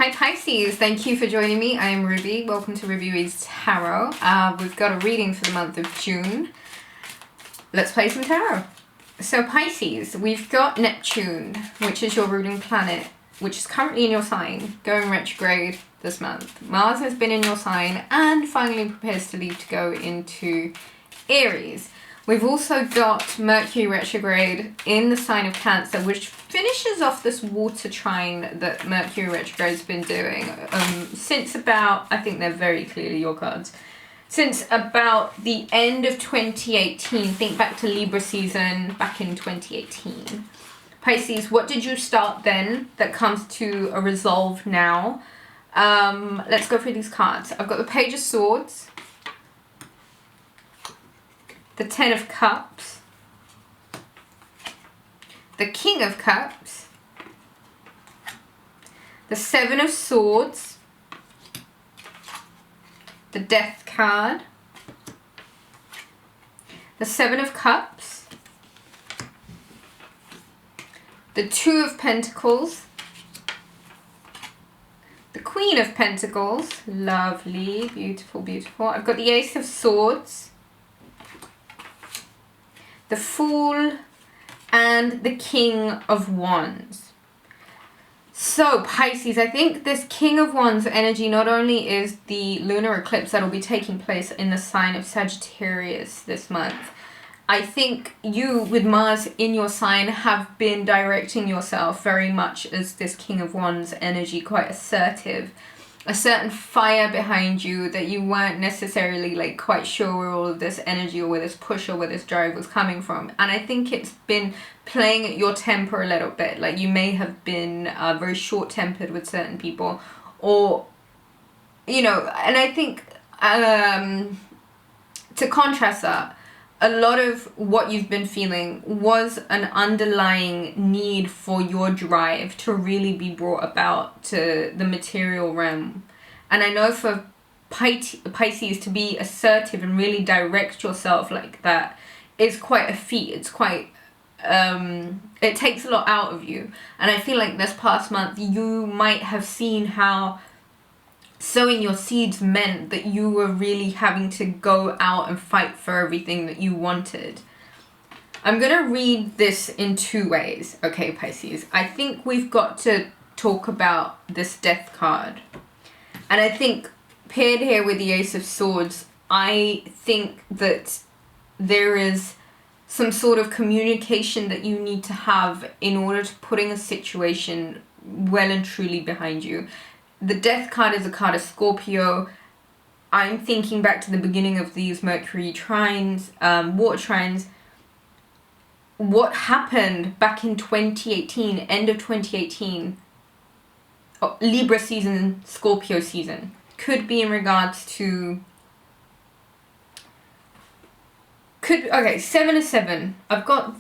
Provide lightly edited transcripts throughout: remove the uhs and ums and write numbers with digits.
Hi Pisces, thank you for joining me. I am Ruby. Welcome to Ruby Reads Tarot. We've got a reading for the month of June. Let's play some tarot. So Pisces, we've got Neptune, which is your ruling planet, which is currently in your sign, going retrograde this month. Mars has been in your sign and finally prepares to leave to go into Aries. We've also got Mercury retrograde in the sign of Cancer, which finishes off this water trine that Mercury retrograde has been doing since about, I think they're very clearly your cards, since about the end of 2018. Think back to Libra season back in 2018. Pisces, what did you start then that comes to a resolve now? Let's go through these cards. I've got the Page of Swords, the Ten of Cups, the King of Cups, the Seven of Swords, the Death card, the Seven of Cups, the Two of Pentacles, the Queen of Pentacles, lovely, beautiful, beautiful. I've got the Ace of Swords, the Fool, and the King of Wands. So Pisces, I think this King of Wands energy not only is the lunar eclipse that will be taking place in the sign of Sagittarius this month. I think you, with Mars in your sign, have been directing yourself very much as this King of Wands energy, quite assertive. A certain fire behind you that you weren't necessarily like quite sure where all of this energy or where this push or where this drive was coming from. And I think it's been playing at your temper a little bit. Like you may have been very short-tempered with certain people, or, you know, and I think to contrast that, a lot of what you've been feeling was an underlying need for your drive to really be brought about to the material realm. And I know for Pisces to be assertive and really direct yourself like that is quite a feat. It's quite, it takes a lot out of you. And I feel like this past month you might have seen how sowing your seeds meant that you were really having to go out and fight for everything that you wanted. I'm going to read this in two ways, okay, Pisces? I think we've got to talk about this Death card. And I think paired here with the Ace of Swords, I think that there is some sort of communication that you need to have in order to putting a situation well and truly behind you. The Death card is a card of Scorpio. I'm thinking back to the beginning of these Mercury trines, water trines. What happened back in 2018, end of 2018, Libra season, Scorpio season, could be in regards to... Okay, 7 of 7. I've got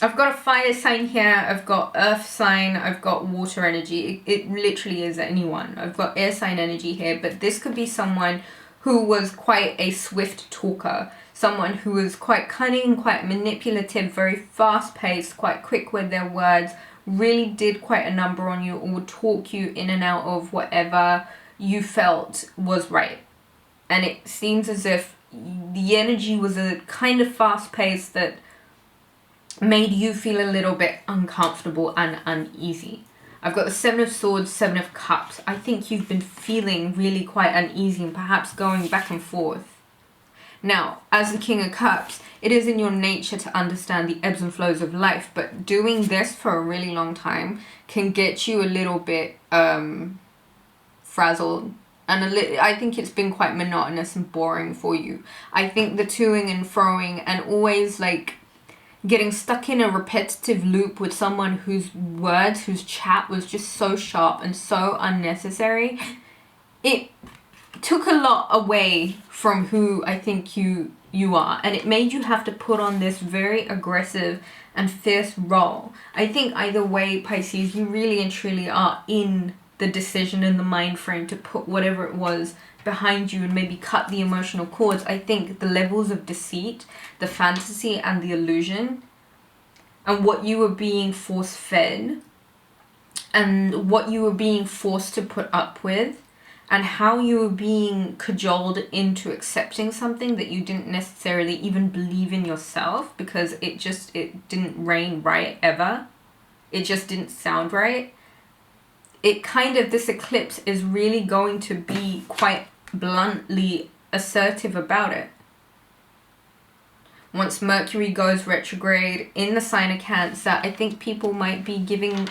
a fire sign here, I've got earth sign, I've got water energy. It literally is anyone. I've got air sign energy here, but this could be someone who was quite a swift talker. Someone who was quite cunning, quite manipulative, very fast-paced, quite quick with their words, really did quite a number on you, or would talk you in and out of whatever you felt was right. And it seems as if the energy was a kind of fast-paced that made you feel a little bit uncomfortable and uneasy. I've got the Seven of Swords, Seven of Cups. I think you've been feeling really quite uneasy and perhaps going back and forth. Now, as the King of Cups, it is in your nature to understand the ebbs and flows of life, but doing this for a really long time can get you a little bit frazzled. And I think it's been quite monotonous and boring for you. I think the toing and froing and always like getting stuck in a repetitive loop with someone whose words, whose chat was just so sharp and so unnecessary, it took a lot away from who I think you are, and it made you have to put on this very aggressive and fierce role. I think either way, Pisces, you really and truly are in the decision and the mind frame to put whatever it was behind you and maybe cut the emotional cords. I think the levels of deceit, the fantasy and the illusion, and what you were being force fed and what you were being forced to put up with, and how you were being cajoled into accepting something that you didn't necessarily even believe in yourself, because it didn't reign right ever. It just didn't sound right. This eclipse is really going to be quite bluntly assertive about it. Once Mercury goes retrograde in the sign of Cancer, I think people might be giving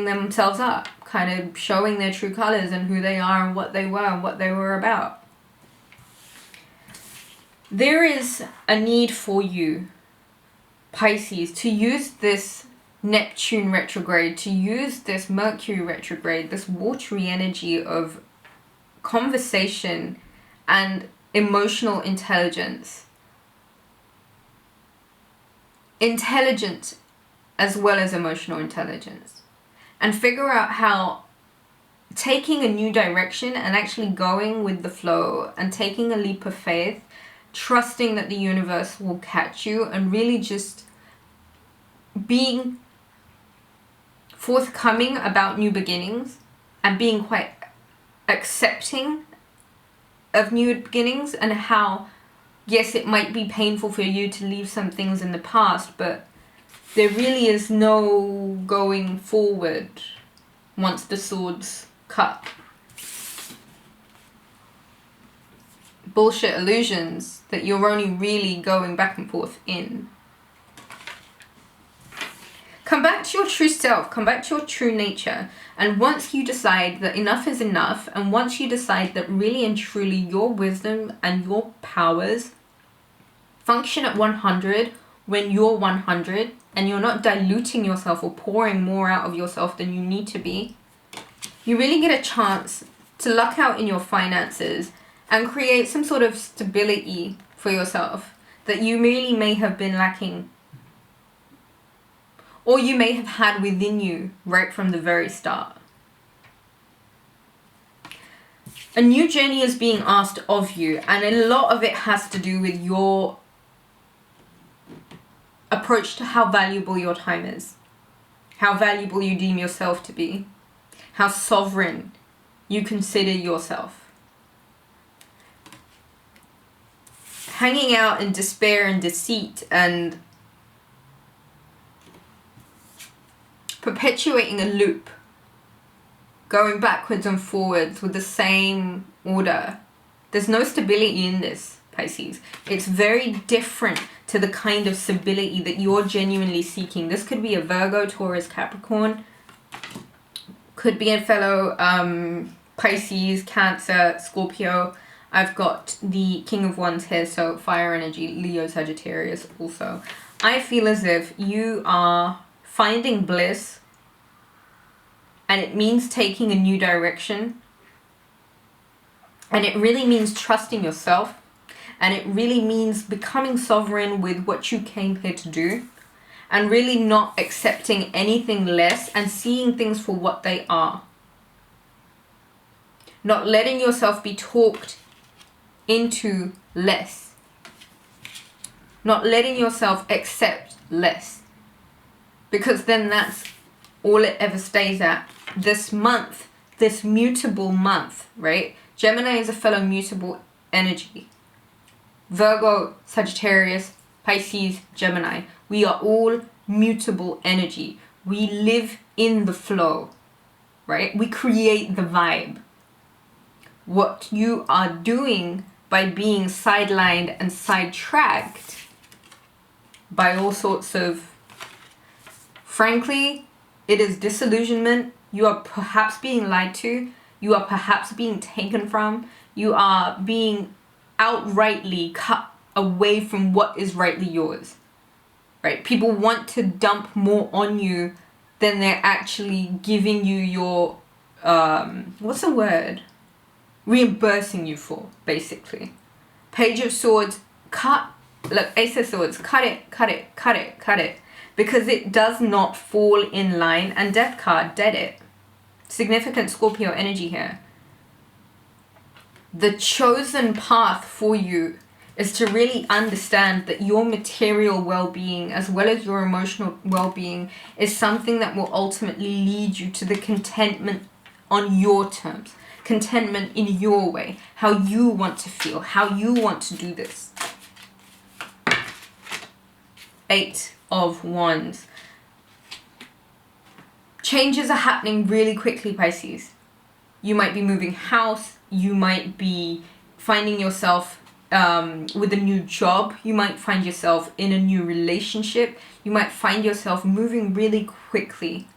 themselves up, kind of showing their true colors and who they are and what they were and what they were about. There is a need for you, Pisces, to use this Neptune retrograde, to use this Mercury retrograde, this watery energy of conversation and emotional intelligence. Intelligent as well as emotional intelligence. And figure out how taking a new direction and actually going with the flow and taking a leap of faith, trusting that the universe will catch you, and really just being forthcoming about new beginnings and being quite accepting of new beginnings, and how, yes, it might be painful for you to leave some things in the past, but there really is no going forward once the sword's cut. Bullshit illusions that you're only really going back and forth in. Come back to your true self, come back to your true nature. And once you decide that enough is enough, and once you decide that really and truly your wisdom and your powers function at 100 when you're 100, and you're not diluting yourself or pouring more out of yourself than you need to be, you really get a chance to luck out in your finances and create some sort of stability for yourself that you really may have been lacking, or you may have had within you right from the very start. A new journey is being asked of you, and a lot of it has to do with your approach to how valuable your time is, how valuable you deem yourself to be, how sovereign you consider yourself. Hanging out in despair and deceit and perpetuating a loop, going backwards and forwards with the same order. There's no stability in this, Pisces. It's very different to the kind of stability that you're genuinely seeking. This could be a Virgo, Taurus, Capricorn. Could be a fellow Pisces, Cancer, Scorpio. I've got the King of Wands here, so fire energy, Leo, Sagittarius also. I feel as if you are finding bliss, and it means taking a new direction, and it really means trusting yourself, and it really means becoming sovereign with what you came here to do, and really not accepting anything less and seeing things for what they are. Not letting yourself be talked into less. Not letting yourself accept less. Because then that's all it ever stays at. This month, this mutable month, right? Gemini is a fellow mutable energy. Virgo, Sagittarius, Pisces, Gemini. We are all mutable energy. We live in the flow, right? We create the vibe. What you are doing by being sidelined and sidetracked by all sorts of, frankly, it is disillusionment. You are perhaps being lied to. You are perhaps being taken from. You are being outrightly cut away from what is rightly yours. Right? People want to dump more on you than they're actually giving you your, what's the word? Reimbursing you for, basically. Page of Swords, Ace of Swords, cut it. Because it does not fall in line. And Death card, dead it. Significant Scorpio energy here. The chosen path for you is to really understand that your material well-being as well as your emotional well-being is something that will ultimately lead you to the contentment on your terms, contentment in your way, how you want to feel, how you want to do this. 8 of Wands. Changes are happening really quickly, Pisces. You might be moving house, you might be finding yourself with a new job, you might find yourself in a new relationship, you might find yourself moving really quickly.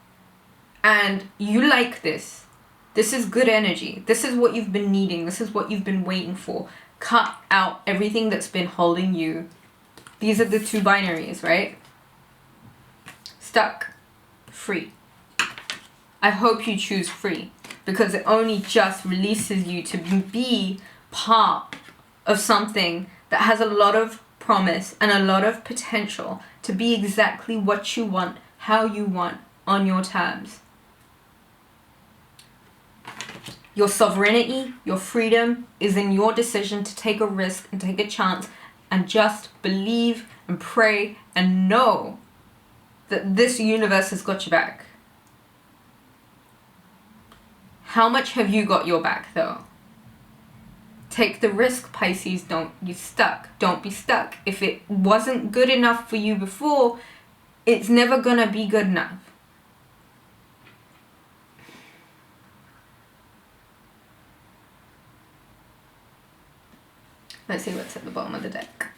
And you like this. This is good energy. This is what you've been needing. This is what you've been waiting for. Cut out everything that's been holding you. These are the 2 binaries, right? Stuck. Free. I hope you choose free, because it only just releases you to be part of something that has a lot of promise and a lot of potential to be exactly what you want, how you want, on your terms. Your sovereignty, your freedom is in your decision to take a risk and take a chance and just believe and pray and know that this universe has got your back. How much have you got your back though? Take the risk, Pisces. Don't be stuck. Don't be stuck. If it wasn't good enough for you before, it's never gonna be good enough. Let's see what's at the bottom of the deck.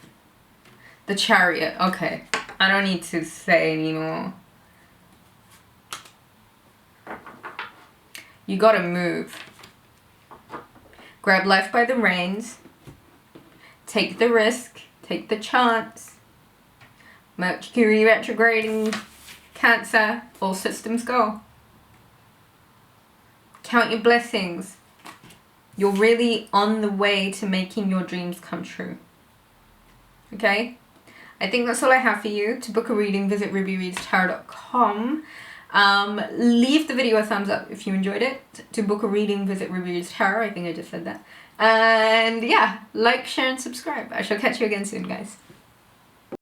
The Chariot. Okay. I don't need to say anymore. You gotta move. Grab life by the reins. Take the risk. Take the chance. Mercury retrograding. Cancer. All systems go. Count your blessings. You're really on the way to making your dreams come true. Okay? I think that's all I have for you. To book a reading, visit rubyreadstarot.com. Leave the video a thumbs up if you enjoyed it. To book a reading, visit Rubyreadstarot. I think I just said that. And yeah, like, share, and subscribe. I shall catch you again soon, guys.